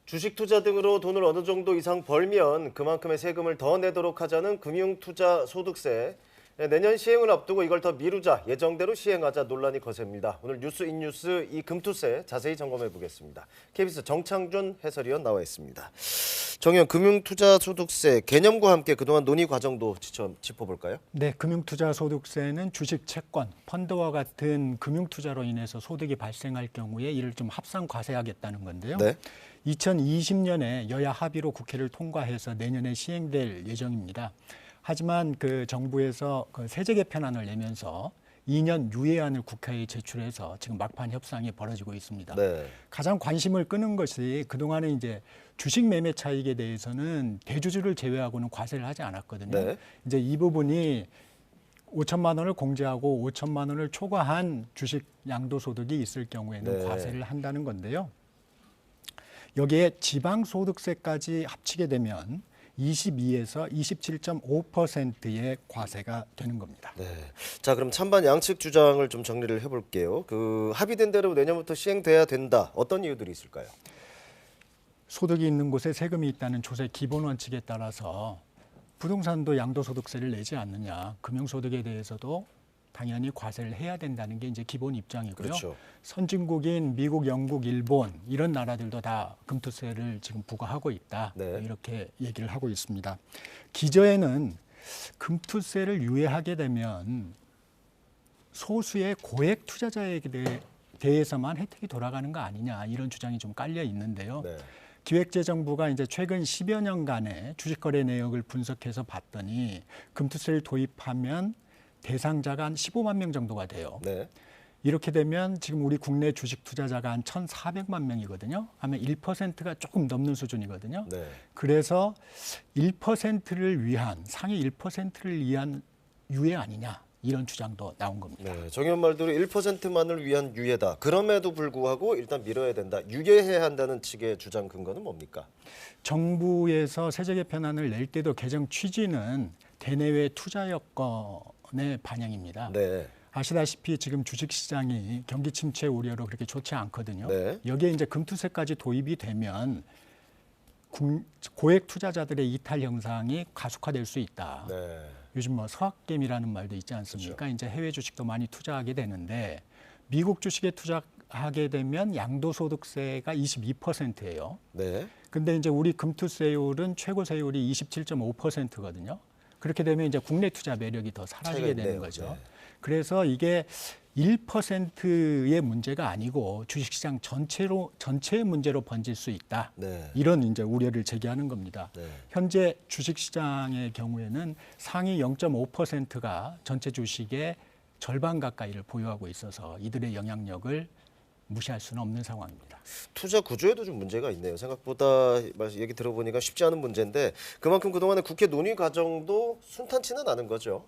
주식 투자 등으로 돈을 어느 정도 이상 벌면 그만큼의 세금을 더 내도록 하자는 금융투자소득세. 내년 시행을 앞두고 이걸 더 미루자, 예정대로 시행하자 논란이 거셉니다. 오늘 뉴스 인뉴스 이 금투세 자세히 점검해 보겠습니다. KBS 정창준 해설위원 나와 있습니다. 정 의원, 금융투자소득세 개념과 함께 그동안 논의 과정도 짚어볼까요? 네, 금융투자소득세는 주식, 채권, 펀드와 같은 금융투자로 인해서 소득이 발생할 경우에 이를 좀 합산 과세하겠다는 건데요. 네. 2020년에 여야 합의로 국회를 통과해서 내년에 시행될 예정입니다. 하지만 그 정부에서 그 세제 개편안을 내면서 2년 유예안을 국회에 제출해서 지금 막판 협상이 벌어지고 있습니다. 네. 가장 관심을 끄는 것이 그동안에 이제 주식 매매 차익에 대해서는 대주주를 제외하고는 과세를 하지 않았거든요. 네. 이제 이 부분이 5천만 원을 공제하고 5천만 원을 초과한 주식 양도소득이 있을 경우에는 네. 과세를 한다는 건데요. 여기에 지방소득세까지 합치게 되면 22에서 27.5%의 과세가 되는 겁니다. 네. 자, 그럼 찬반 양측 주장을 좀 정리를 해볼게요. 합의된 대로 내년부터 시행돼야 된다. 어떤 이유들이 있을까요? 소득이 있는 곳에 세금이 있다는 조세 기본 원칙에 따라서 부동산도 양도소득세를 내지 않느냐, 금융소득에 대해서도 당연히 과세를 해야 된다는 게 이제 기본 입장이고요. 그렇죠. 선진국인 미국, 영국, 일본 이런 나라들도 다 금투세를 지금 부과하고 있다. 네. 이렇게 얘기를 하고 있습니다. 기저에는 금투세를 유예하게 되면 소수의 고액 투자자에게 대해서만 혜택이 돌아가는 거 아니냐 이런 주장이 좀 깔려 있는데요. 네. 기획재정부가 이제 최근 10여 년간의 주식거래 내역을 분석해서 봤더니 금투세를 도입하면 대상자가 한 15만 명 정도가 돼요. 네. 이렇게 되면 지금 우리 국내 주식 투자자가 한 1,400만 명이거든요. 하면 1%가 조금 넘는 수준이거든요. 네. 그래서 1%를 위한 상위 1%를 위한 유예 아니냐 이런 주장도 나온 겁니다. 네, 정 의원 말대로 1%만을 위한 유예다. 그럼에도 불구하고 일단 미뤄야 된다. 유예해야 한다는 측의 주장 근거는 뭡니까? 정부에서 세제 개편안을 낼 때도 개정 취지는 대내외 투자 여건의 반영입니다. 네. 아시다시피 지금 주식시장이 경기 침체 우려로 그렇게 좋지 않거든요. 네. 여기에 이제 금투세까지 도입이 되면 고액 투자자들의 이탈 현상이 가속화될 수 있다. 네. 요즘 뭐 서학개미라는 말도 있지 않습니까? 그렇죠. 이제 해외 주식도 많이 투자하게 되는데 미국 주식에 투자하게 되면 양도소득세가 22%예요. 네. 근데 이제 우리 금투세율은 최고 세율이 27.5%거든요. 그렇게 되면 이제 국내 투자 매력이 더 사라지게 차이가 되는 있네요. 거죠. 네. 그래서 이게 1%의 문제가 아니고 주식시장 전체의 문제로 번질 수 있다. 네. 이런 이제 우려를 제기하는 겁니다. 네. 현재 주식시장의 경우에는 상위 0.5%가 전체 주식의 절반 가까이를 보유하고 있어서 이들의 영향력을 무시할 수는 없는 상황입니다. 투자 구조에도 좀 문제가 있네요. 생각보다 얘기 들어보니까 쉽지 않은 문제인데 그만큼 그동안의 국회 논의 과정도 순탄치는 않은 거죠.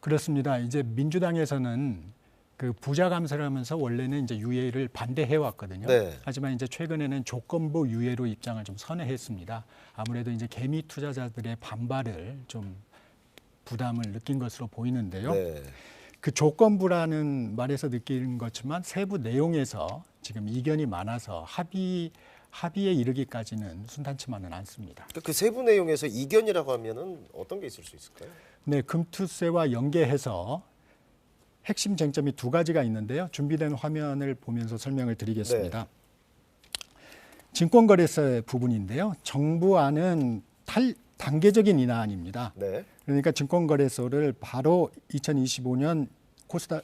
그렇습니다. 이제 민주당에서는 그 부자 감세를 하면서 원래는 이제 유예를 반대해 왔거든요. 네. 하지만 이제 최근에는 조건부 유예로 입장을 좀 선회했습니다. 아무래도 이제 개미 투자자들의 반발을 좀 부담을 느낀 것으로 보이는데요. 네. 그 조건부라는 말에서 느끼는 것지만 세부 내용에서 지금 이견이 많아서 합의에 이르기까지는 순탄치만은 않습니다. 그 세부 내용에서 이견이라고 하면은 어떤 게 있을 수 있을까요? 네, 금투세와 연계해서 핵심 쟁점이 두 가지가 있는데요. 준비된 화면을 보면서 설명을 드리겠습니다. 증권거래세 부분인데요. 정부안은 단계적인 인하안입니다. 네. 그러니까 증권거래소를 바로 2025년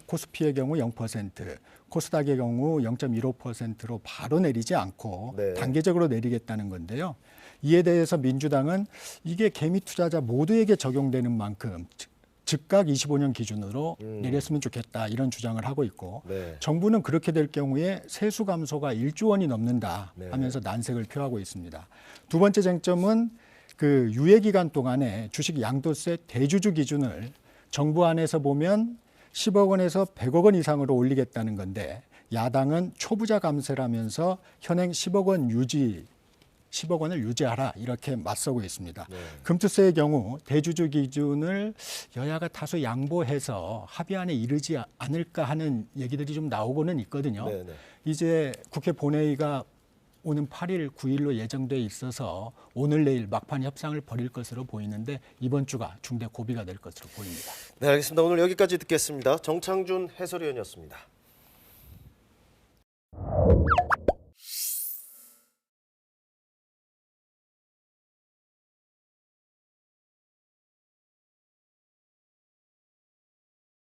코스피의 경우 0%, 코스닥의 경우 0.15%로 바로 내리지 않고 네. 단계적으로 내리겠다는 건데요. 이에 대해서 민주당은 이게 개미 투자자 모두에게 적용되는 만큼 즉각 25년 기준으로 내렸으면 좋겠다 이런 주장을 하고 있고 네. 정부는 그렇게 될 경우에 세수 감소가 1조 원이 넘는다 네. 하면서 난색을 표하고 있습니다. 두 번째 쟁점은 그 유예 기간 동안에 주식 양도세 대주주 기준을 정부 안에서 보면 10억 원에서 100억 원 이상으로 올리겠다는 건데 야당은 초부자 감세라면서 현행 10억 원을 유지하라 이렇게 맞서고 있습니다. 네. 금투세의 경우 대주주 기준을 여야가 다소 양보해서 합의안에 이르지 않을까 하는 얘기들이 좀 나오고는 있거든요. 네, 네. 이제 국회 본회의가 오는 8일, 9일로 예정돼 있어서 오늘 내일 막판 협상을 벌일 것으로 보이는데 이번 주가 중대 고비가 될 것으로 보입니다. 네, 알겠습니다. 오늘 여기까지 듣겠습니다. 정창준 해설위원이었습니다.